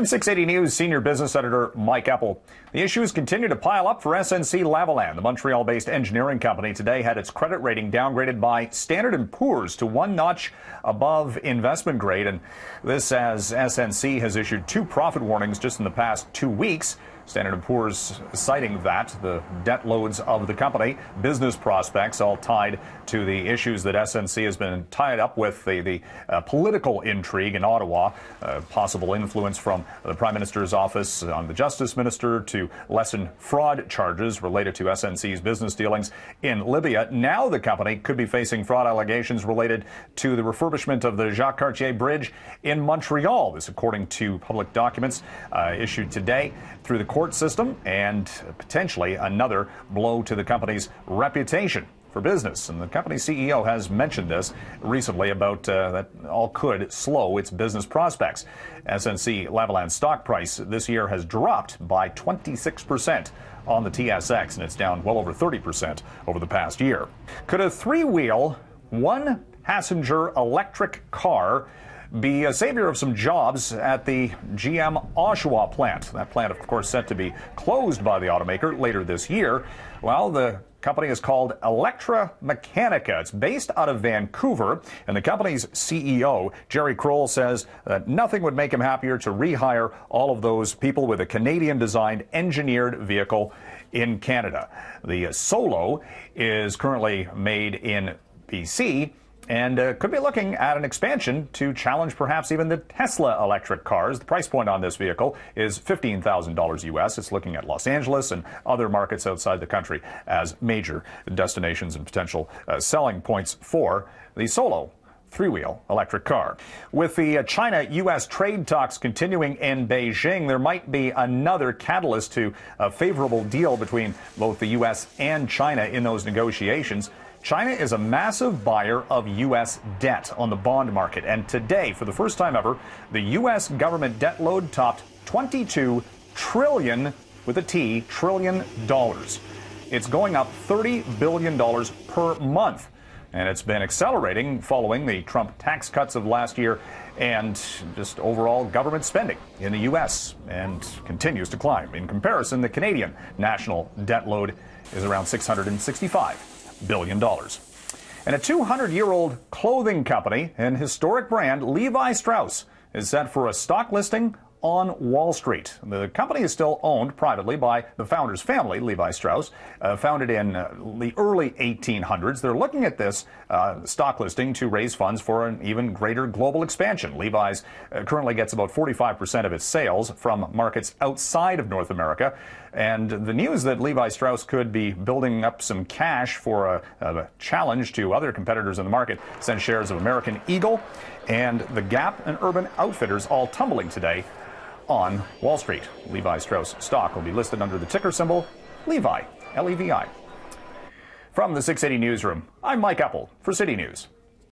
I'm 680 News senior business editor Mike Eppel. The issues continue to pile up for SNC-Lavalin. The Montreal-based engineering company today had its credit rating downgraded by Standard & Poor's to one notch above investment grade. And this as SNC has issued two profit warnings just in the past 2 weeks. Standard & Poor's citing that the debt loads of the company, business prospects, all tied to the issues that SNC has been tied up with, the political intrigue in Ottawa, possible influence from the Prime Minister's office on the Justice Minister to lessen fraud charges related to SNC's business dealings in Libya. Now the company could be facing fraud allegations related to the refurbishment of the Jacques Cartier Bridge in Montreal. This according to public documents issued today through the court system, and potentially another blow to the company's reputation for business. And the company's CEO has mentioned this recently about that all could slow its business prospects. SNC-Lavalin's stock price this year has dropped by 26% on the TSX, and it's down well over 30% over the past year. Could a three-wheel, one-passenger electric car be a savior of some jobs at the GM Oshawa plant? That plant, of course, set to be closed by the automaker later this year. Well, the company is called Electra Mechanica. It's based out of Vancouver, and the company's CEO, Jerry Kroll, says that nothing would make him happier to rehire all of those people with a Canadian-designed engineered vehicle in Canada. The Solo is currently made in BC, and could be looking at an expansion to challenge perhaps even the Tesla electric cars. The price point on this vehicle is $15,000 US. It's looking at Los Angeles and other markets outside the country as major destinations and potential selling points for the Solo three-wheel electric car. With the China-U.S. trade talks continuing in Beijing, there might be another catalyst to a favorable deal between both the U.S. and China in those negotiations. China is a massive buyer of U.S. debt on the bond market, and today, for the first time ever, the U.S. government debt load topped $22 trillion, with a T, trillion dollars. It's going up $30 billion per month, and it's been accelerating following the Trump tax cuts of last year and just overall government spending in the U.S., and continues to climb. In comparison, the Canadian national debt load is around $665 billion. And a 200-year-old clothing company and historic brand, Levi Strauss, is set for a stock listing on Wall Street. The company is still owned privately by the founder's family, Levi Strauss, founded in the early 1800s. They're looking at this stock listing to raise funds for an even greater global expansion. Levi's currently gets about 45% of its sales from markets outside of North America. And the news that Levi Strauss could be building up some cash for a challenge to other competitors in the market sent shares of American Eagle and the Gap and Urban Outfitters all tumbling today on Wall Street. Levi Strauss stock will be listed under the ticker symbol Levi, L-E-V-I. From the 680 newsroom, I'm Mike Eppel for City News.